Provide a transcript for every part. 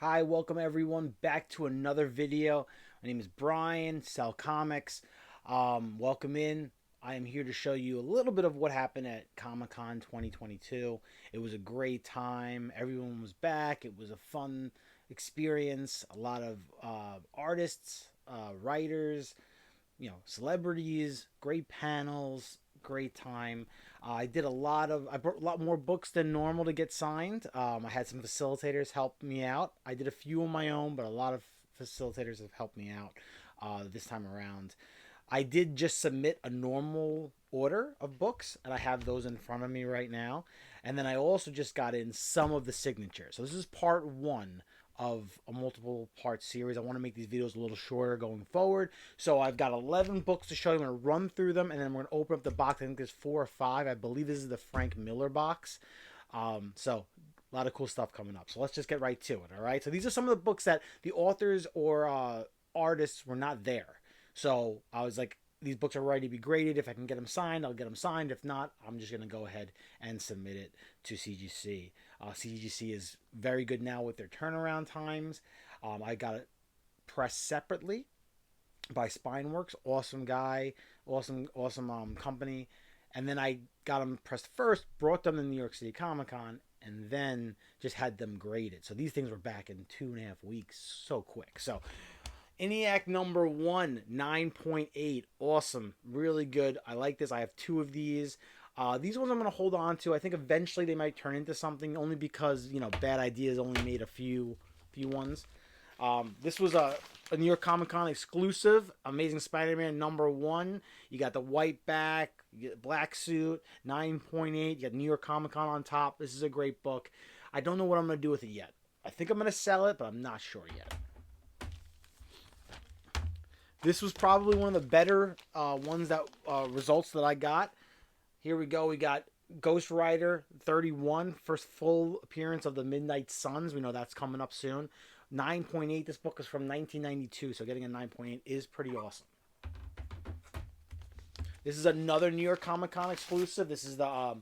Hi, welcome everyone back to another video. My name is Brian, Sell Comics. Welcome in. I am here to show you a little bit of what happened at Comic-Con 2022. It was a great time. Everyone was back. It was a fun experience. A lot of artists, writers, celebrities, great panels, great time. I brought a lot more books than normal to get signed. I had some facilitators help me out. I did a few on my own, but a lot of facilitators have helped me out this time around. I did just submit a normal order of books, and I have those in front of me right now. And then I also just got in some of the signatures. So this is part one of a multiple part series. I want to make these videos a little shorter going forward. So I've got 11 books to show you. I'm going to run through them, and then I'm going to open up the box. I think there's 4 or 5. I believe this is the Frank Miller box. So a lot of cool stuff coming up. So let's just get right to it, all right? So these are some of the books that the authors or artists were not there. So I was like, these books are ready to be graded. If I can get them signed, I'll get them signed. If not, I'm just going to go ahead and submit it to CGC. CGC is very good now with their turnaround times. I got it pressed separately by Spineworks. Awesome guy, awesome company. And then I got them pressed first, brought them to New York City Comic Con, and then just had them graded. So these things were back in 2.5 weeks, so quick. So ENIAC number 1, 9.8. Awesome. Really good. I like this. I have 2 of these. These ones I'm going to hold on to. I think eventually they might turn into something, only because, Bad Ideas only made a few ones. This was a New York Comic Con exclusive. Amazing Spider-Man number 1. You got the white back, you get black suit, 9.8. You got New York Comic Con on top. This is a great book. I don't know what I'm going to do with it yet. I think I'm going to sell it, but I'm not sure yet. This was probably one of the better ones that results that I got. Here we go. We got Ghost Rider 31, first full appearance of the Midnight Suns. We know that's coming up soon. 9.8. This book is from 1992, so getting a 9.8 is pretty awesome. This is another New York Comic Con exclusive. This is the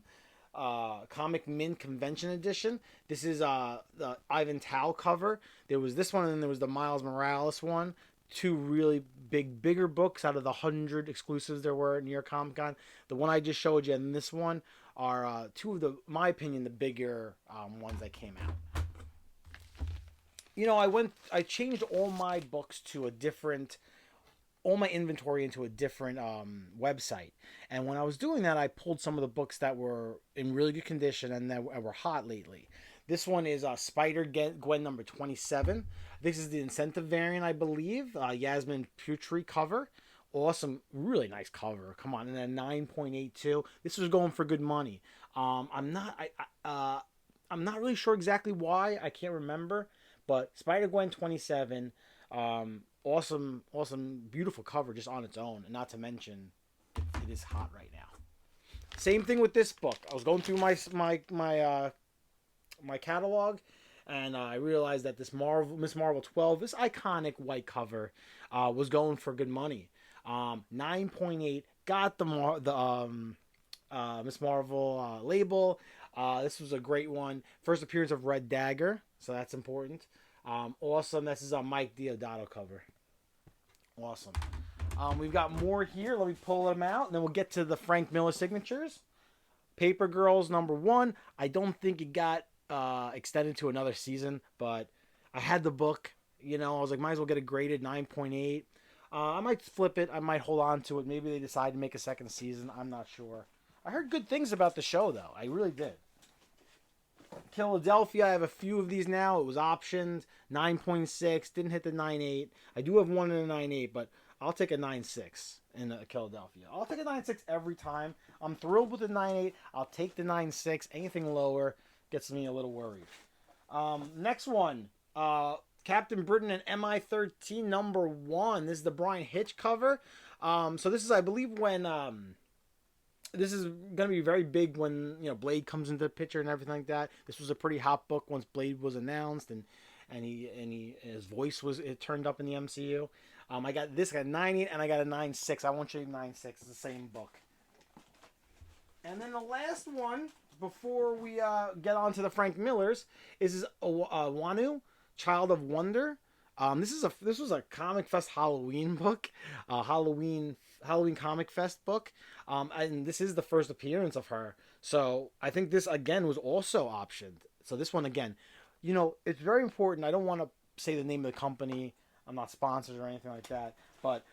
Comic Mint Convention Edition. This is the Ivan Tao cover. There was this one, and then there was the Miles Morales one. 2 really bigger books out of the 100 exclusives there were at New York Comic Con. The one I just showed you and this one are 2 of my opinion, the bigger ones that came out. I changed all my books to a different, all my inventory into a different website. And when I was doing that, I pulled some of the books that were in really good condition and that were hot lately. This one is Spider-Gwen number 27. This is the incentive variant, I believe. Yasmin Putri cover. Awesome. Really nice cover. Come on. And then 9.82. This was going for good money. I'm not really sure exactly why. I can't remember. But Spider-Gwen 27. Awesome, beautiful cover just on its own. And not to mention, it is hot right now. Same thing with this book. I was going through my catalog, and I realized that this Miss Marvel 12, this iconic white cover, was going for good money. 9.8. Got the Miss Marvel label. This was a great one. First appearance of Red Dagger, so that's important. Awesome. This is a Mike Deodato cover. Awesome. We've got more here. Let me pull them out, and then we'll get to the Frank Miller signatures. Paper Girls number 1. I don't think it got extended to another season, but I had the book. I was like, might as well get it graded 9.8. I might flip it. I might hold on to it. Maybe they decide to make a second season. I'm not sure. I heard good things about the show, though. I really did. Philadelphia, I have a few of these now. It was optioned. 9.6. Didn't hit the 9.8. I do have one in a 9.8, but I'll take a 9.6 in Philadelphia. I'll take a 9.6 every time. I'm thrilled with the 9.8. I'll take the 9.6. Anything lower gets me a little worried. Next one. Captain Britain and MI13 number 1. This is the Brian Hitch cover. So this is, I believe, when this is going to be very big when Blade comes into the picture and everything like that. This was a pretty hot book once Blade was announced and his voice was turned up in the MCU. I got this. I got a 9.8 and I got a 9.6. I won't show you 9.6. It's the same book. And then the last one before we get on to the Frank Millers is Wanu Child of Wonder. This was a Comic Fest Halloween book, Halloween Comic Fest book, and this is the first appearance of her. So I think this again was also optioned. So this one again, it's very important. I don't want to say the name of the company. I'm not sponsored or anything like that, but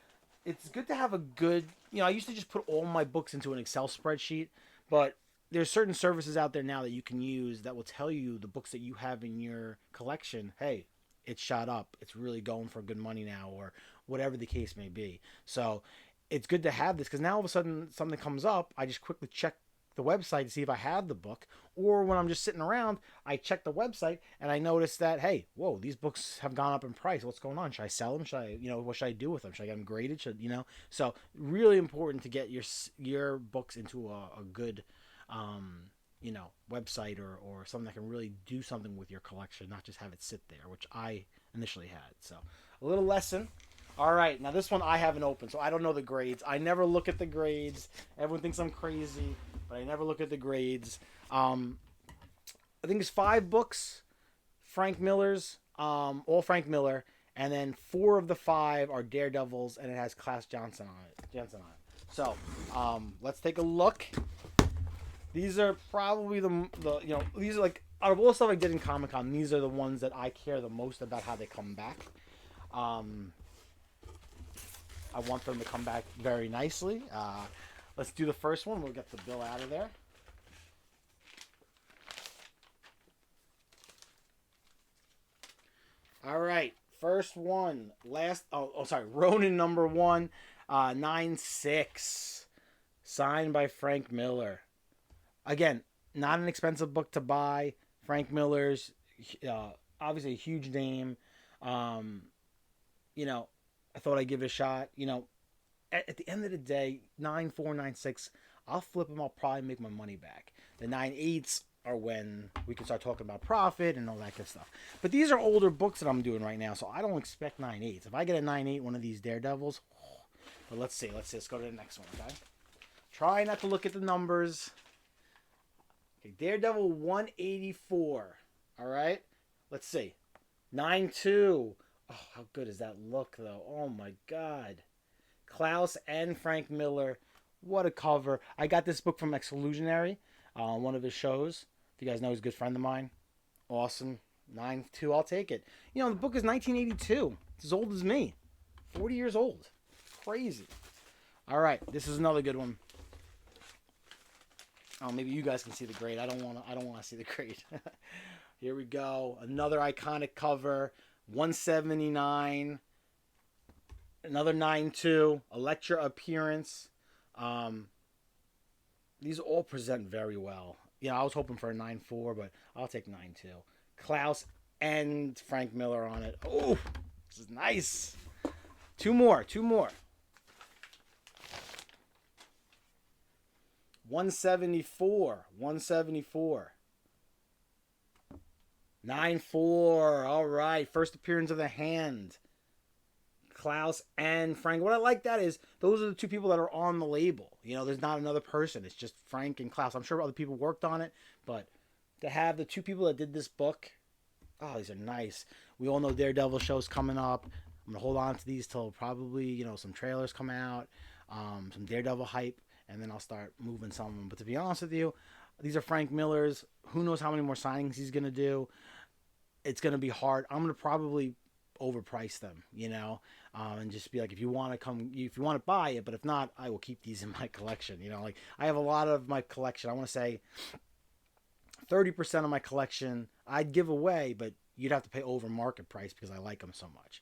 it's good to have a good. I used to just put all my books into an Excel spreadsheet, but there's certain services out there now that you can use that will tell you the books that you have in your collection. Hey, it's shot up. It's really going for good money now, or whatever the case may be. So it's good to have this because now all of a sudden something comes up. I just quickly check the website to see if I have the book, or when I'm just sitting around, I check the website and I notice that, hey, whoa, these books have gone up in price. What's going on? Should I sell them? Should I, what should I do with them? Should I get them graded? So really important to get your books into a good website or something that can really do something with your collection, not just have it sit there, which I initially had. So a little lesson. All right, now this one I haven't opened, so I don't know the grades. I never look at the grades. Everyone thinks I'm crazy, but I never look at the grades. I think it's 5 books, Frank Miller's, all Frank Miller, and then 4 of the 5 are Daredevils, and it has Klaus Johnson on it. So let's take a look. These are probably these are like, out of all the stuff I did in Comic-Con, these are the ones that I care the most about how they come back. I want them to come back very nicely. Let's do the first one. We'll get the bill out of there. All right, first one. Ronin #1, 9/6, signed by Frank Miller. Again, not an expensive book to buy. Frank Miller's obviously a huge name. I thought I'd give it a shot. At the end of the day, 9/4, 9/6, I'll flip them. I'll probably make my money back. The 9/8s are when we can start talking about profit and all that good stuff. But these are older books that I'm doing right now, so I don't expect 9/8s. If I get a 9/8, one of these Daredevils, but let's see. Let's go to the next one, okay? Try not to look at the numbers. Okay, Daredevil 184. All right, let's see. 9/2. Oh, how good does that look, though? Oh my God. Klaus and Frank Miller. What a cover. I got this book from Exclusionary, one of his shows. If you guys know, he's a good friend of mine. Awesome. 9/2, I'll take it. The book is 1982. It's as old as me. 40 years old. Crazy. All right, this is another good one. Oh, maybe you guys can see the grade. I don't want to see the grade. Here we go. Another iconic cover. 179. Another 9/2. Elektra appearance. These all present very well. I was hoping for a 9/4, but I'll take 9/2. Klaus and Frank Miller on it. Oh, this is nice. Two more. 174. 9/4. All right. First appearance of the hand. Klaus and Frank. What I like that is those are the 2 people that are on the label. There's not another person. It's just Frank and Klaus. I'm sure other people worked on it, but to have the 2 people that did this book, oh, these are nice. We all know Daredevil show's coming up. I'm going to hold on to these till probably, some trailers come out, some Daredevil hype, and then I'll start moving some of them. But to be honest with you, these are Frank Miller's. Who knows how many more signings he's going to do. It's going to be hard. I'm going to probably overprice them, and just be like, if you want to buy it, but if not, I will keep these in my collection. I have a lot of my collection. I want to say 30% of my collection I'd give away, but you'd have to pay over market price because I like them so much.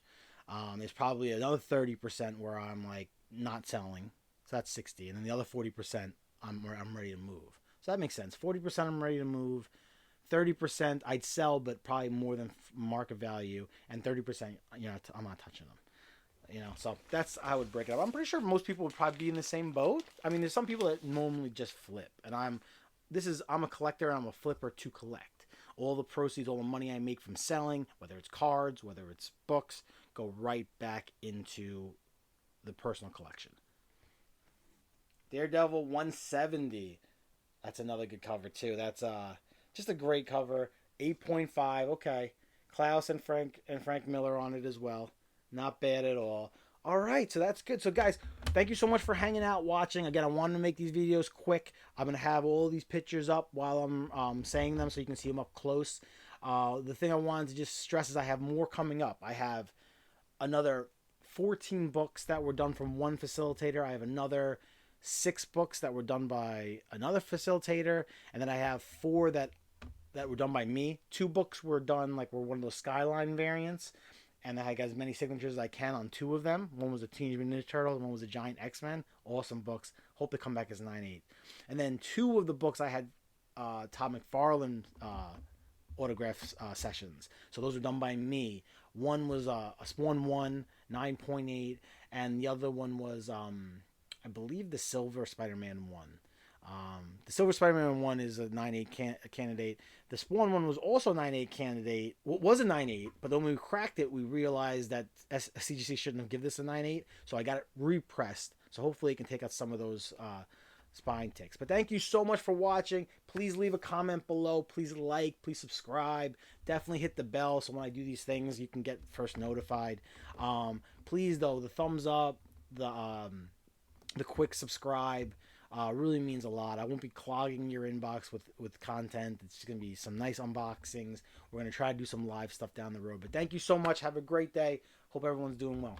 There's probably another 30% where I'm like not selling, so that's 60, and then the other 40% I'm ready to move. So that makes sense. 40% I'm ready to move. 30% I'd sell, but probably more than market value, and 30%, I'm not touching them. So that's how I would break it up. I'm pretty sure most people would probably be in the same boat. I mean, there's some people that normally just flip, and I'm a collector and I'm a flipper to collect. All the proceeds, all the money I make from selling, whether it's cards, whether it's books, go right back into the personal collection. Daredevil 170. That's another good cover too. That's just a great cover. 8.5. Okay. Klaus and Frank Miller on it as well. Not bad at all. All right, so that's good. So guys, thank you so much for hanging out, watching. Again, I wanted to make these videos quick. I'm gonna have all these pictures up while I'm saying them, so you can see them up close. The thing I wanted to just stress is I have more coming up. I have another 14 books that were done from one facilitator. I have another 6 books that were done by another facilitator, and then I have 4 that were done by me. 2 books were done were one of those Skyline variants, and I got as many signatures as I can on 2 of them. One was a Teenage Mutant Ninja Turtles, and one was a Giant X-Men. Awesome books. Hope they come back as 9/8. And then 2 of the books I had Todd McFarlane autograph sessions. So those were done by me. One was a Spawn 1, 9.8, and the other one was, I believe, the Silver Spider-Man 1. The Silver Spider-Man 1 is a 9/8 candidate. The Spawn 1 was also a 9/8 candidate. Well, it was a 9/8, but then when we cracked it, we realized that CGC shouldn't have given this a 9/8, so I got it repressed. So hopefully it can take out some of those spine ticks. But thank you so much for watching. Please leave a comment below. Please like. Please subscribe. Definitely hit the bell so when I do these things, you can get first notified. Please, though, the thumbs up, the quick subscribe really means a lot. I won't be clogging your inbox with content. It's going to be some nice unboxings. We're going to try to do some live stuff down the road. But thank you so much. Have a great day. Hope everyone's doing well.